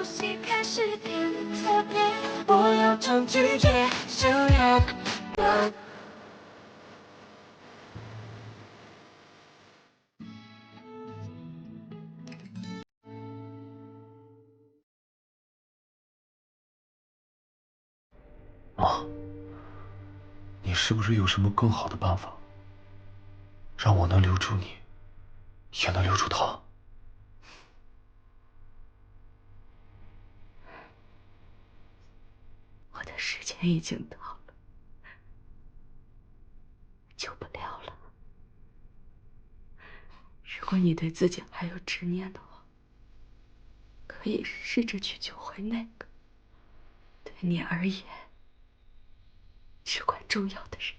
戏开始变得特别，我有种直觉，想要我。妈，你是不是有什么更好的办法，让我能留住你，也能留住他？我的时间已经到了，救不了了。如果你对自己还有执念的话，可以试着去救回那个对你而言至关重要的人。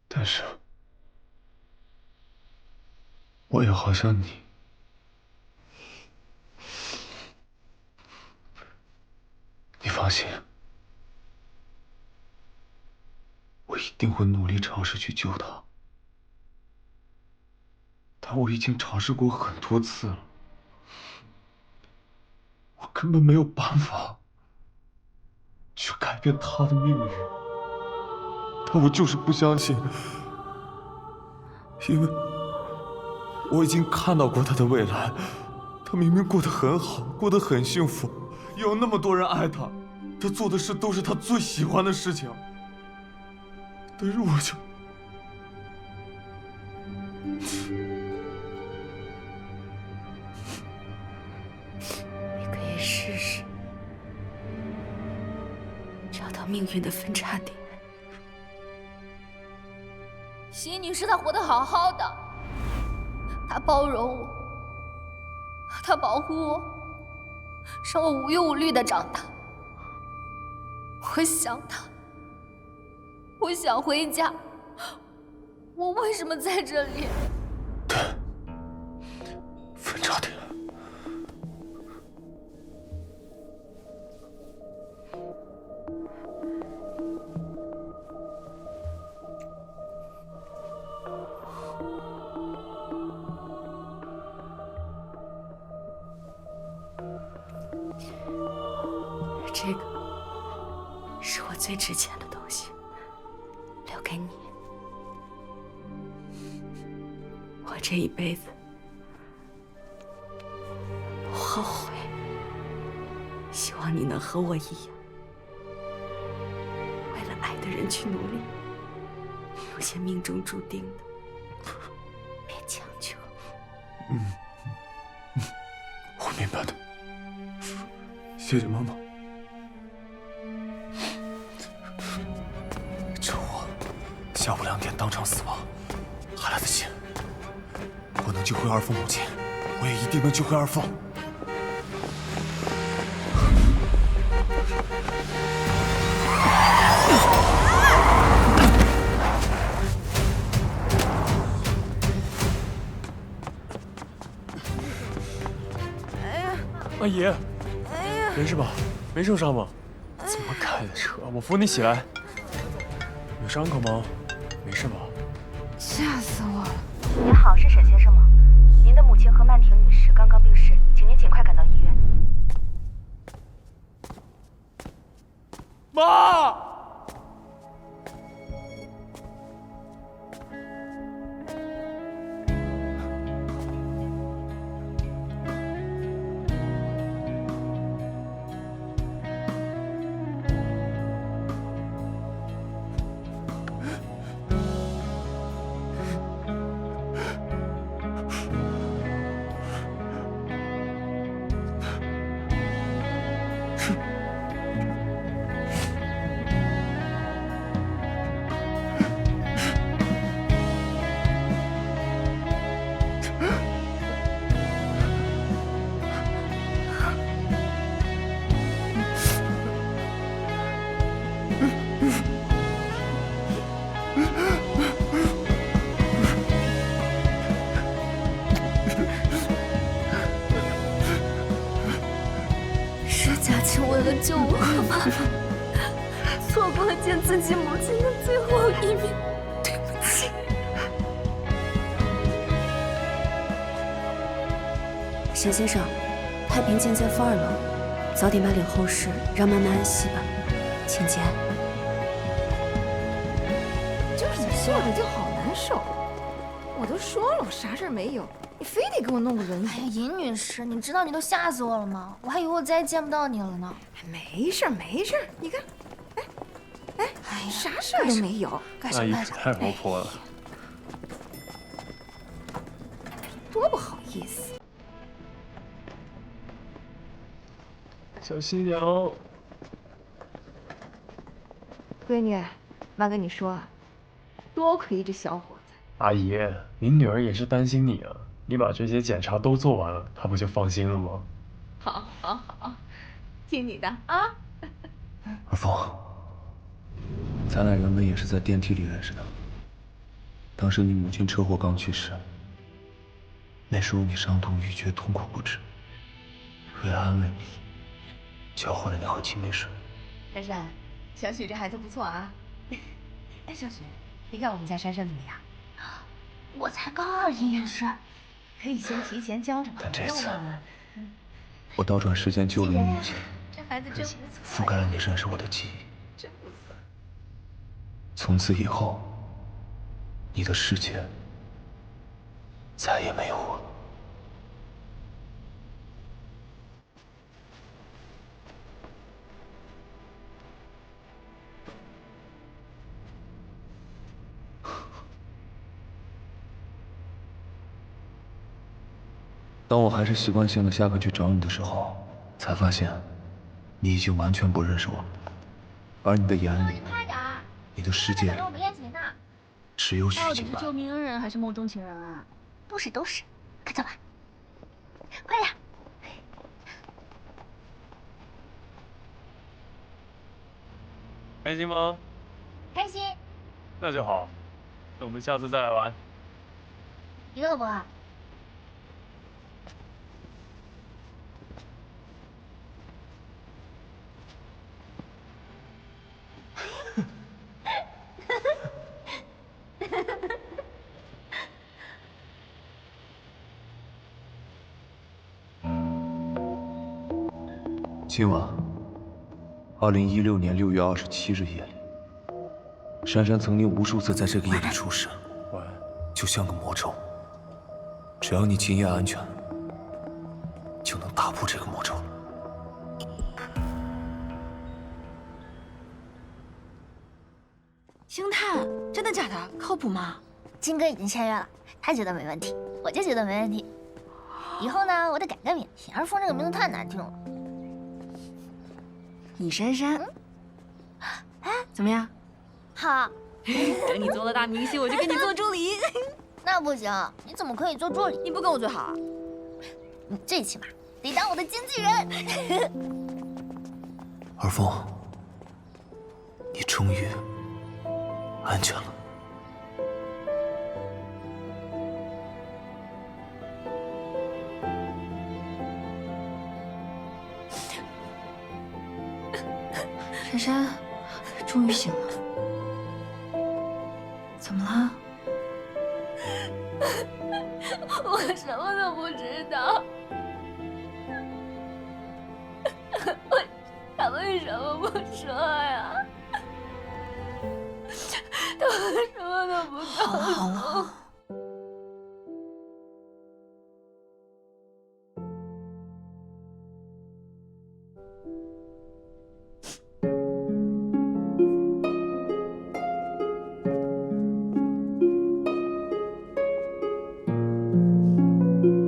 但是，我也好像你，你放心，我一定会努力尝试去救他。但我已经尝试过很多次了，我根本没有办法去改变他的命运。但我就是不相信，因为我已经看到过他的未来，他明明过得很好，过得很幸福，有那么多人爱他，他做的事都是他最喜欢的事情，但是我就……你可以试试找到命运的分叉点。席女士她活得好好的，她包容我，她保护我，让我无忧无虑的长大。我想她，我想回家，我为什么在这里？对，分叉点。这个是我最值钱的东西，留给你。我这一辈子不后悔，希望你能和我一样，为了爱的人去努力。有些命中注定的，别强求。我明白的，谢谢妈妈。趁我下午2点当场死亡，还来得及。我能救回二凤母亲，我也一定能救回二凤。阿姨，没事吧？没受伤吧？怎么开的车？我扶你起来。有伤口吗？没事吧？吓死我了！您好，是沈先生吗？您的母亲何曼婷女士刚刚病逝，请您尽快赶到医院。妈！是嘉庆为了救我和爸爸，错过了见自己母亲的最后一面，对不起。沈先生，太平间在负2楼，早点把脸后事，让妈妈安息吧，请节哀。就是你坐着就好难受。我都说了，我啥事儿没有，你非得给我弄个轮椅。哎呀，尹女士，你知道你都吓死我了吗？我还以为我再也见不到你了呢。没事儿没事儿，你看，哎，啥事儿都没有。阿姨可太活泼了。多不好意思。小新娘，闺女，妈跟你说啊，多亏这小伙子。阿姨，您女儿也是担心你啊。你把这些检查都做完了，她不就放心了吗？好，好，好，听你的啊。二凤，咱俩原本也是在电梯里认识的。当时你母亲车祸刚去世，那时候你伤痛欲绝，痛苦不止。为了安慰你，交换了你好亲杯水。珊珊，小许这孩子不错啊。哎，小许，你看我们家珊珊怎么样？我才高2，尹女士。可以先提前交上但这次，嘛。我倒转时间救了你母亲，这孩子真不错。覆盖了你认识我的记忆。真不错。从此以后，你的世界再也没有我。当我还是习惯性的下课去找你的时候，才发现，你已经完全不认识我，而你的眼里，你的世界里，只有许静救命恩人还是梦中情人啊？都是，快走吧，快点。开心吗？开心。那就好，那我们下次再来玩。你饿不饿？今晚，2016年6月27日夜里，珊珊曾经无数次在这个夜里出事，就像个魔咒。只要你今夜安全，就能打破这个魔咒了。星探，真的假的？靠谱吗？金哥已经签约了，他觉得没问题，我就觉得没问题。以后呢，我得改个名，显儿峰这个名字太难听了。尹珊珊，哎，怎么样？好，等你做了大明星，我就跟你做助理。那不行，你怎么可以做助理？你不跟我最好啊？你最起码得当我的经纪人。二凤，你终于安全了。珊珊，终于醒了。怎么了？我什么都不知道。他为什么不说呀？他为什么都不告诉我？好了。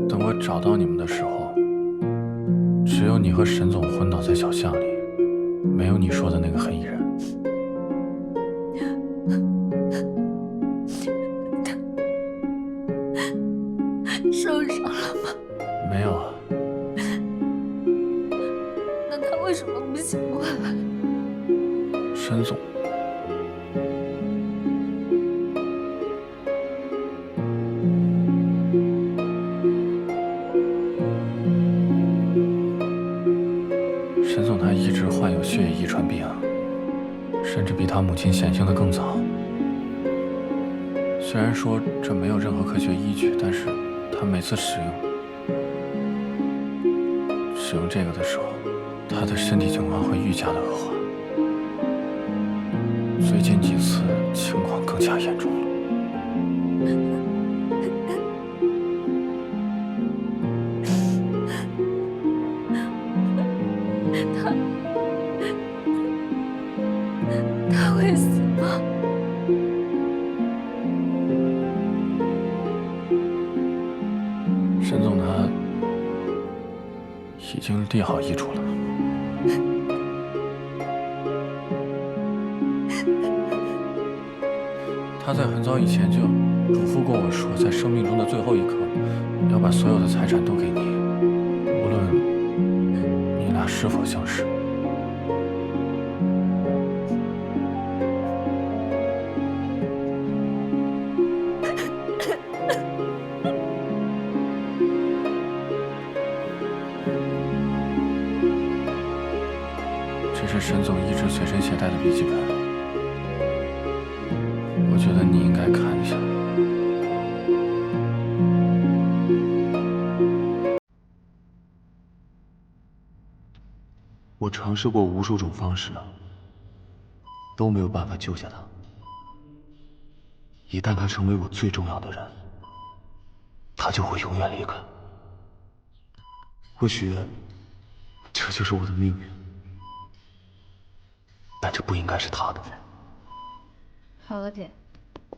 等我找到你们的时候，只有你和沈总昏倒在小巷里，没有你说的那个黑衣人。受伤了吗？没有啊。那他为什么不醒过来？沈总，沈总他一直患有血液遗传病，甚至比他母亲显性的更早。虽然说这没有任何科学依据，但是他每次使用使用这个的时候，他的身体情况会愈加的恶化。最近几次情况更加严重了。他会死吗？沈总他已经立好遗嘱了。他在很早以前就嘱咐过我说，在生命中的最后一刻，要把所有的财产都给你，无论你俩是否相识。这是沈总一直随身携带的笔记本，我觉得你应该看一下。我尝试过无数种方式，都没有办法救下他。一旦他成为我最重要的人，他就会永远离开。或许这就是我的命运，但这不应该是他的。好了，姐。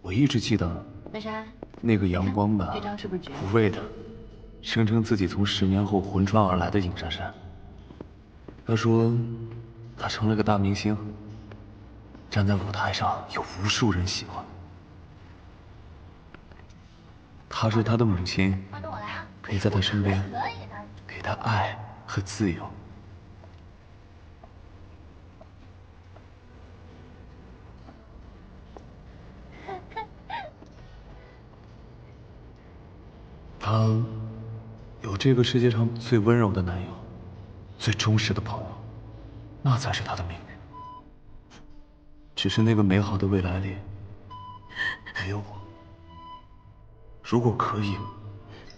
我一直记得那啥，那个阳光的、这张是不是绝？无畏的，声称自己从10年后魂穿而来的尹珊珊。他说，他成了个大明星，站在舞台上有无数人喜欢。他说他的母亲陪在他身边，给他爱和自由。他有这个世界上最温柔的男友，最忠实的朋友，那才是他的命运。只是那个美好的未来里没有我。如果可以，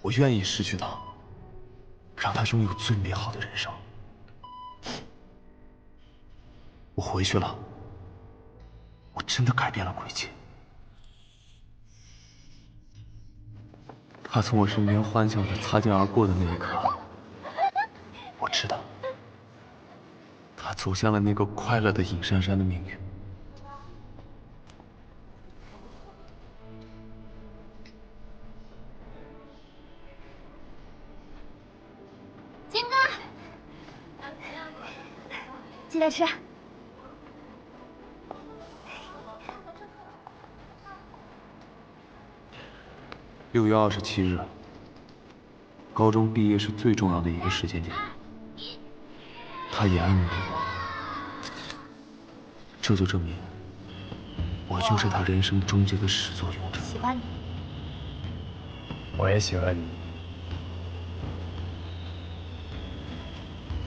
我愿意失去他，让他拥有最美好的人生。我回去了，我真的改变了轨迹。他从我身边欢笑着擦肩而过的那一刻，我知道，他走向了那个快乐的尹珊珊的命运。金哥，记得吃。6月27日，高中毕业是最重要的一个时间点。他也安慰我，这就证明我就是他人生终结的始作俑者。喜欢你。我也喜欢你。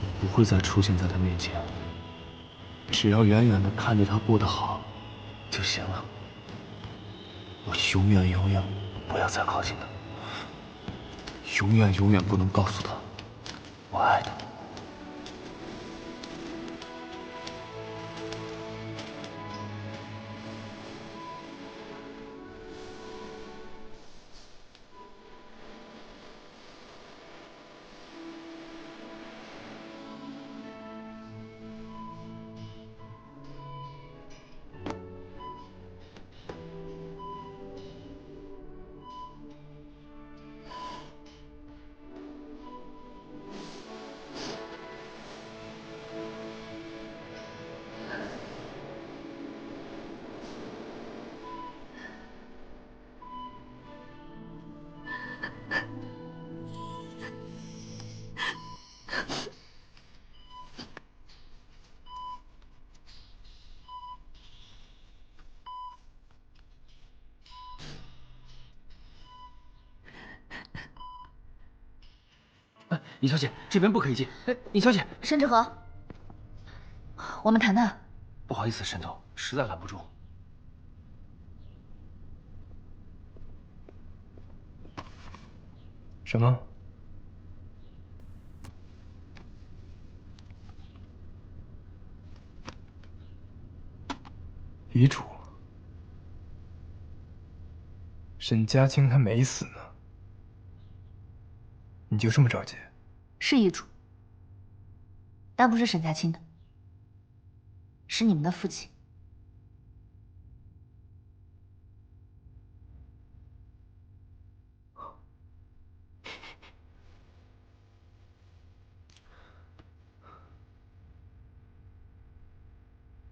我不会再出现在他面前，只要远远的看着他过得好就行了。我永远永远不要再靠近他，永远永远不能告诉他我爱他。尹小姐，这边不可以进。尹小姐，沈志和，我们谈谈。不好意思，沈总，实在拦不住。什么？遗嘱？沈家清他没死呢，你就这么着急？是遗嘱，但不是沈家清的，是你们的父亲。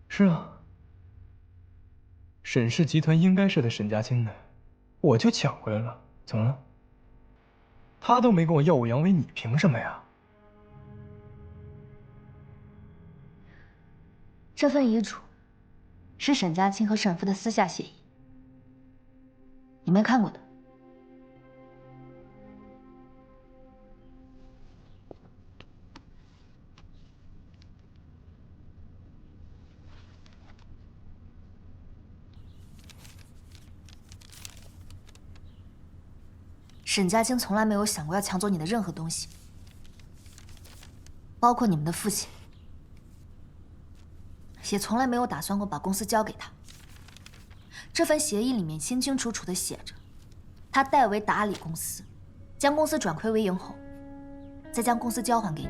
是啊，沈氏集团应该是在沈家清的，我就抢回来了，怎么了？他都没跟我耀武扬威，你凭什么呀？这份遗嘱是沈家清和沈父的私下协议，你没看过的。沈家清从来没有想过要抢走你的任何东西，包括你们的父亲，也从来没有打算过把公司交给他。这份协议里面清清楚楚地写着，他代为打理公司，将公司转亏为盈后，再将公司交还给你。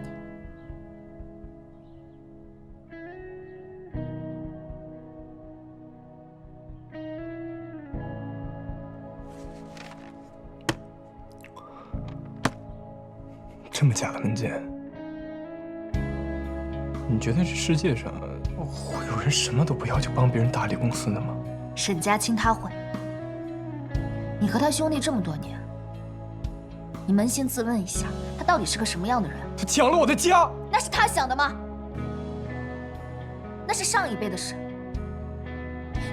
这么假的文件，你觉得这世界上会有人什么都不要就帮别人打理公司的吗？沈家清他会。你和他兄弟这么多年，你扪心自问一下，他到底是个什么样的人？他抢了我的家，那是他想的吗？那是上一辈的事，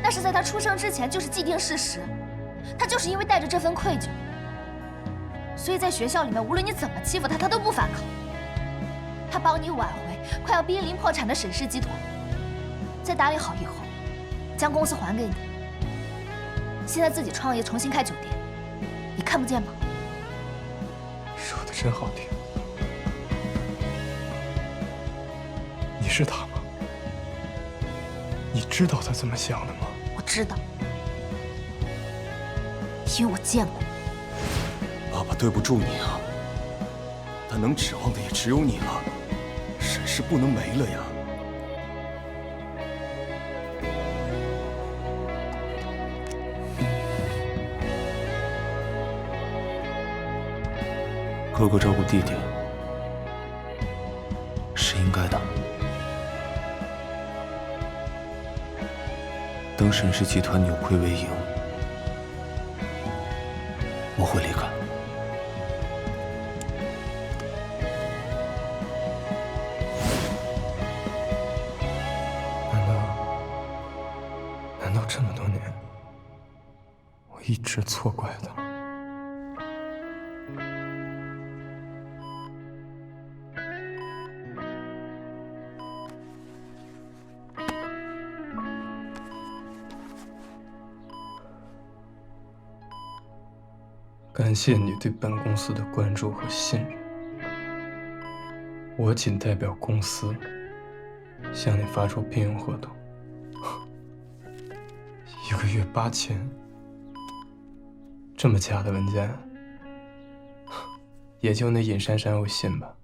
那是在他出生之前就是既定事实。他就是因为带着这份愧疚，所以在学校里面，无论你怎么欺负他，他都不反抗。他帮你挽回快要濒临破产的沈氏集团，在打理好以后，将公司还给你。现在自己创业，重新开酒店，你看不见吗？说的真好听。你是他吗？你知道他怎么想的吗？我知道，因为我见过。爸爸对不住你啊，他能指望的也只有你了，沈氏不能没了呀。哥哥照顾弟弟是应该的。等沈氏集团扭亏为盈，我会离开。难道这么多年，我一直错怪他了？感谢你对本公司的关注和信任，我仅代表公司向你发出聘用合同，1个月8000，这么假的文件，也就那尹珊珊会信吧。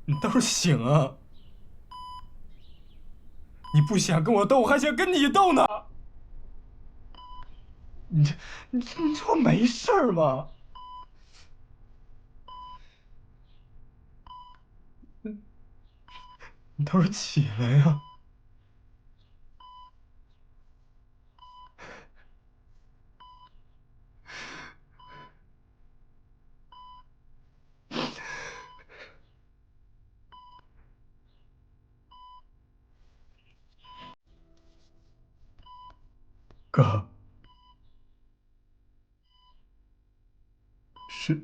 你倒是醒啊！你不想跟我斗，我还想跟你斗呢。你这不没事儿吗？你倒是起来呀！哥，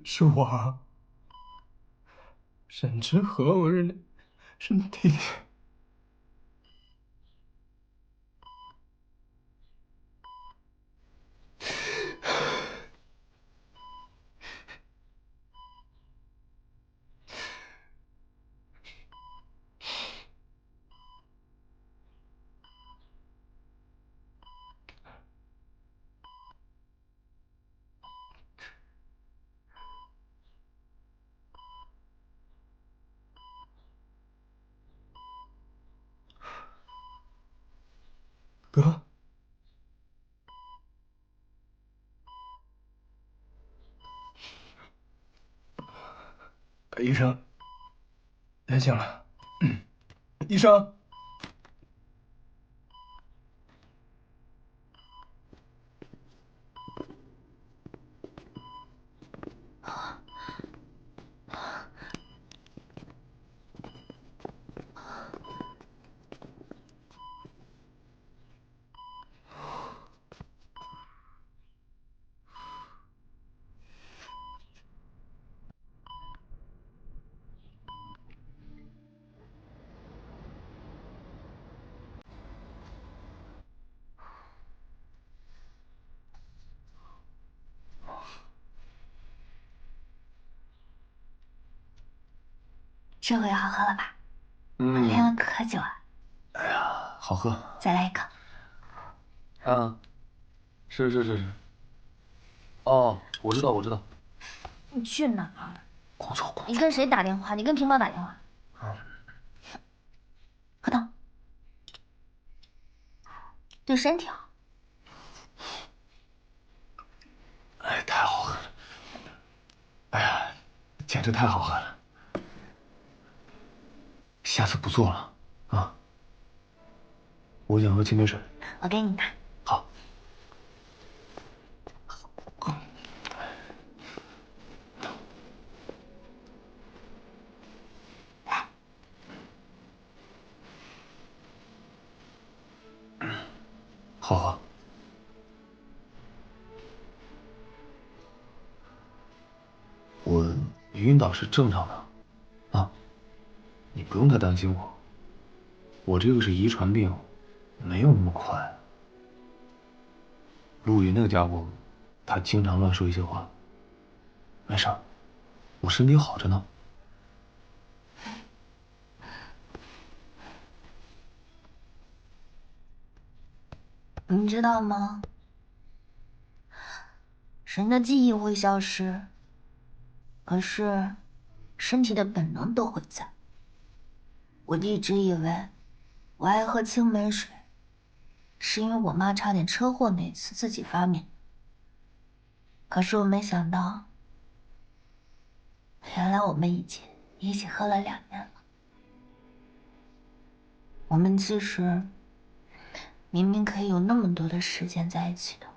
是我啊，沈之和，我是你弟弟。哥，医生，别醒了。医生。这回好喝了吧？练了可久啊？哎呀，好喝。再来一个。啊，是。哦，我知道。你去哪儿？工作。你跟谁打电话？你跟平宝打电话？喝汤，对身体好。哎，太好喝了！哎呀，简直太好喝了！下次不做了啊！我想喝清水水。我给你拿。好。来。好喝。我晕倒是正常的，啊，你不用太担心我。我这个是遗传病，没有那么快。陆羽那个家伙，他经常乱说一些话。没事儿，我身体好着呢。你知道吗？人的记忆会消失，可是身体的本能都会在。我一直以为我爱喝青梅水，是因为我妈差点车祸那次自己发明。可是我没想到，原来我们已经一起喝了2年了。我们其实明明可以有那么多的时间在一起的。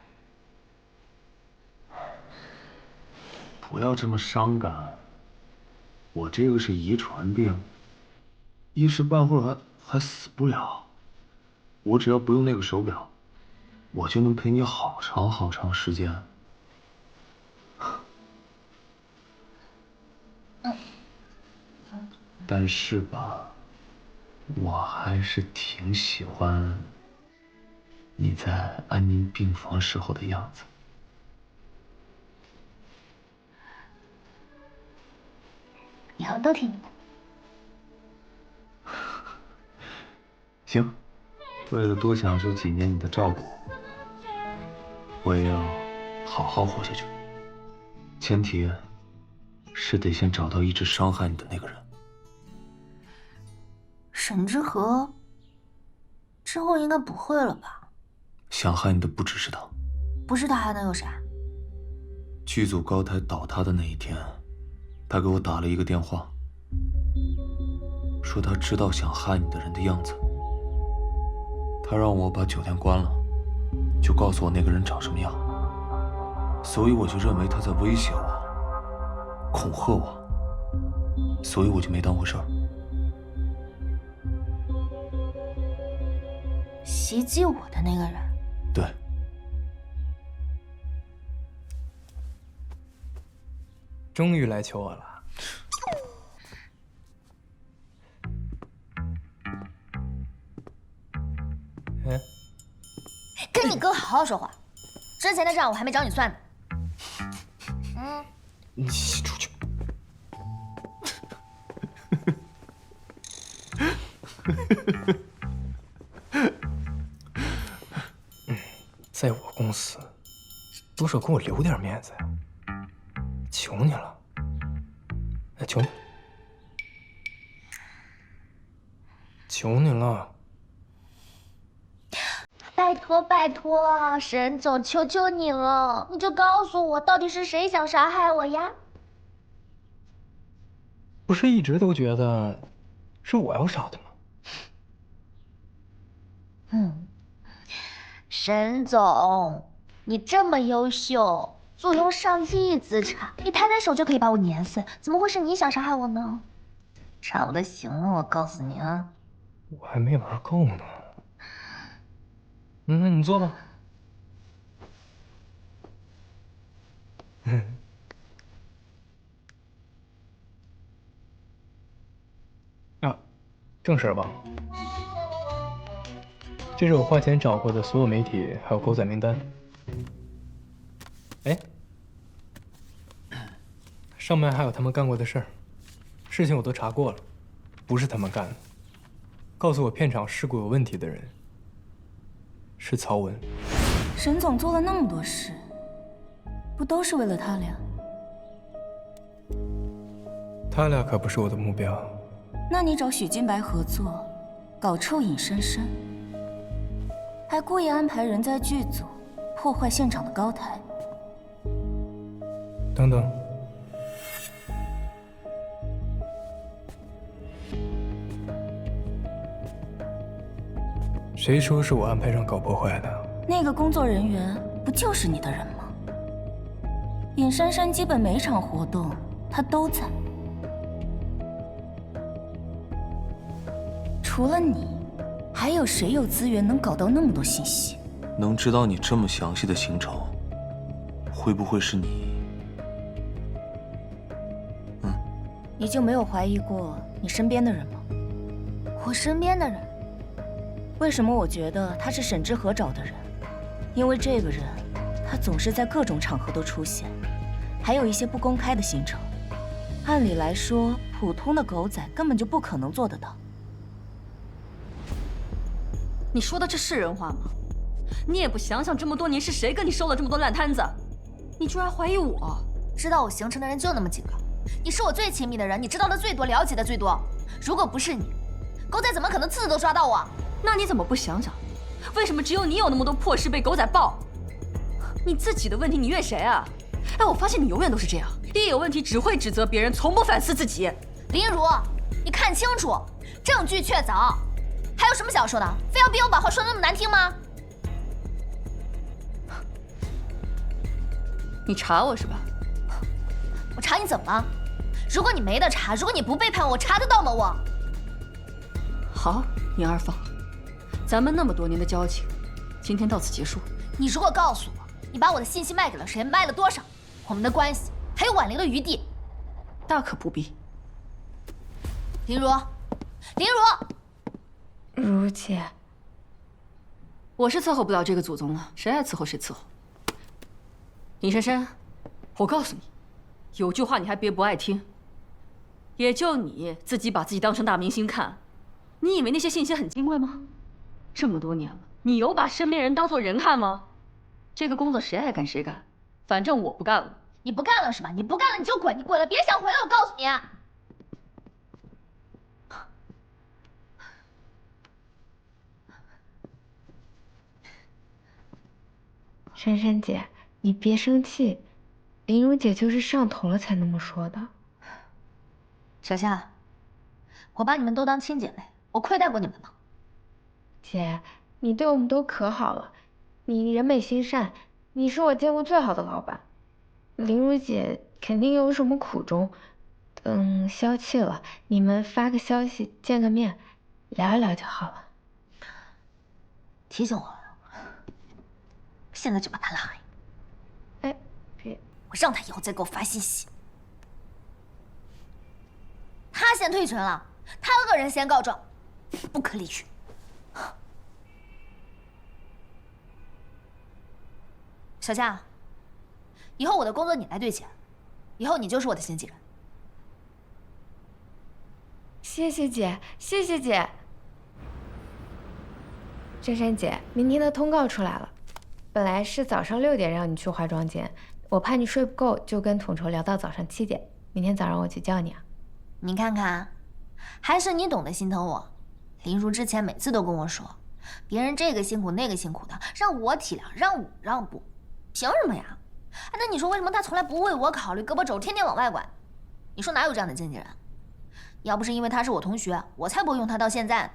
不要这么伤感。我这个是遗传病，一时半会儿还死不了。我只要不用那个手表，我就能陪你好长好长时间。但是吧，我还是挺喜欢你在安宁病房时候的样子。以后都听你的。行，为了多享受几年你的照顾，我也要好好活下去。前提是得先找到一直伤害你的那个人。沈之和之后应该不会了吧？想害你的不只是他，不是他还能有谁？剧组高台倒塌的那一天，他给我打了一个电话，说他知道想害你的人的样子。他让我把酒店关了，就告诉我那个人长什么样。所以我就认为他在威胁我，恐吓我，所以我就没当回事儿。袭击我的那个人？对。终于来求我了。哎，跟你哥好好说话。之前的账我还没找你算呢。你出去。在我公司，多少给我留点面子呀！求你了，哎，求你，求你了！拜拜托拜托，沈总，求求你了，你就告诉我，到底是谁想杀害我呀？不是一直都觉得是我要杀的吗？沈总，你这么优秀，坐拥上亿资产，你抬抬手就可以把我碾死，怎么会是你想杀害我呢？吵得行了，我告诉你啊。我还没玩够呢。那你坐吧。啊，正事儿吧。这是我花钱找过的所有媒体还有狗仔名单。哎，上面还有他们干过的事儿，事情我都查过了，不是他们干的。告诉我片场事故有问题的人是曹文。沈总做了那么多事，不都是为了他俩？他俩可不是我的目标。那你找许金白合作，搞臭尹珊珊，还故意安排人在剧组破坏现场的高台。等等，谁说是我安排上搞破坏的？那个工作人员不就是你的人吗？尹珊珊基本每场活动她都在，除了你，还有谁有资源能搞到那么多信息？能知道你这么详细的行程，会不会是你？你就没有怀疑过你身边的人吗？我身边的人，为什么我觉得他是沈之和找的人？因为这个人，他总是在各种场合都出现，还有一些不公开的行程。按理来说，普通的狗仔根本就不可能做得到。你说的这是人话吗？你也不想想，这么多年是谁跟你收了这么多烂摊子？你居然怀疑我？知道我行程的人就那么几个，你是我最亲密的人，你知道的最多，了解的最多。如果不是你，狗仔怎么可能次次都抓到我？那你怎么不想想，为什么只有你有那么多破事被狗仔爆？你自己的问题你怨谁啊？哎，我发现你永远都是这样，一有问题只会指责别人，从不反思自己。林如，你看清楚，证据确凿，还有什么想说的？非要逼我把话说得那么难听吗？你查我是吧？我查你怎么了？如果你没得查，如果你不背叛我，查得到吗我？好，尹二放，咱们那么多年的交情，今天到此结束。你如果告诉我，你把我的信息卖给了谁，卖了多少，我们的关系还有挽留的余地。大可不必。林如，林如，如姐，我是伺候不了这个祖宗了，谁爱伺候谁伺候。尹珊珊，我告诉你，有句话你还别不爱听，也就你自己把自己当成大明星看，你以为那些信息很金贵吗？这么多年了，你有把身边人当做人看吗？这个工作谁爱干谁干，反正我不干了。你不干了是吧？你不干了你就滚，你滚了别想回来，我告诉你。珊珊姐，你别生气，林如姐就是上头了才那么说的。小夏，我把你们都当亲姐妹，我亏待过你们吗？姐，你对我们都可好了，你人美心善，你是我见过最好的老板。林如姐肯定有什么苦衷，等消气了，你们发个消息见个面，聊一聊就好了。提醒我了，现在就把他拉黑。哎，别，我让他以后再给我发信息。他先退群了，他恶人先告状，不可理喻。小夏，以后我的工作你来对接，以后你就是我的经纪人。谢谢姐，谢谢姐。珊珊姐，明天的通告出来了，本来是早上6点让你去化妆间，我怕你睡不够，就跟统筹聊到早上7点。明天早上我去叫你啊。你看看，还是你懂得心疼我。林如之前每次都跟我说，别人这个辛苦那个辛苦的，让我体谅，让我让步，凭什么呀？哎，那你说为什么他从来不为我考虑，胳膊肘天天往外拐？你说哪有这样的经纪人？要不是因为他是我同学，我才不会用他到现在呢。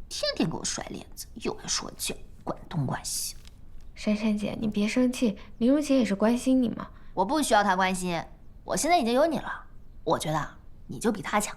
天天给我甩脸子，又爱说教，管东管西。珊珊姐，你别生气，林如姐也是关心你嘛。我不需要他关心，我现在已经有你了，我觉得你就比他强。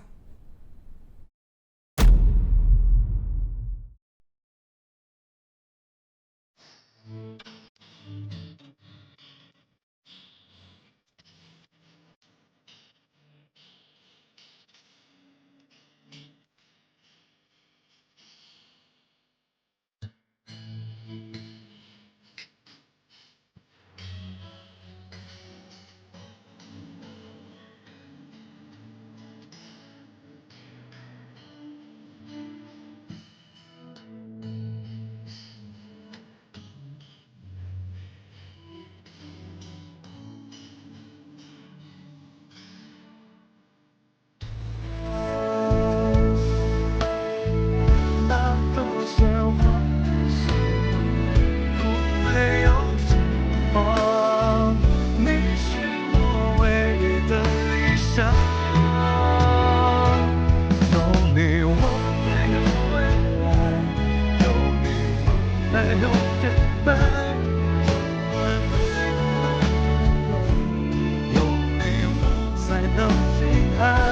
才能心安。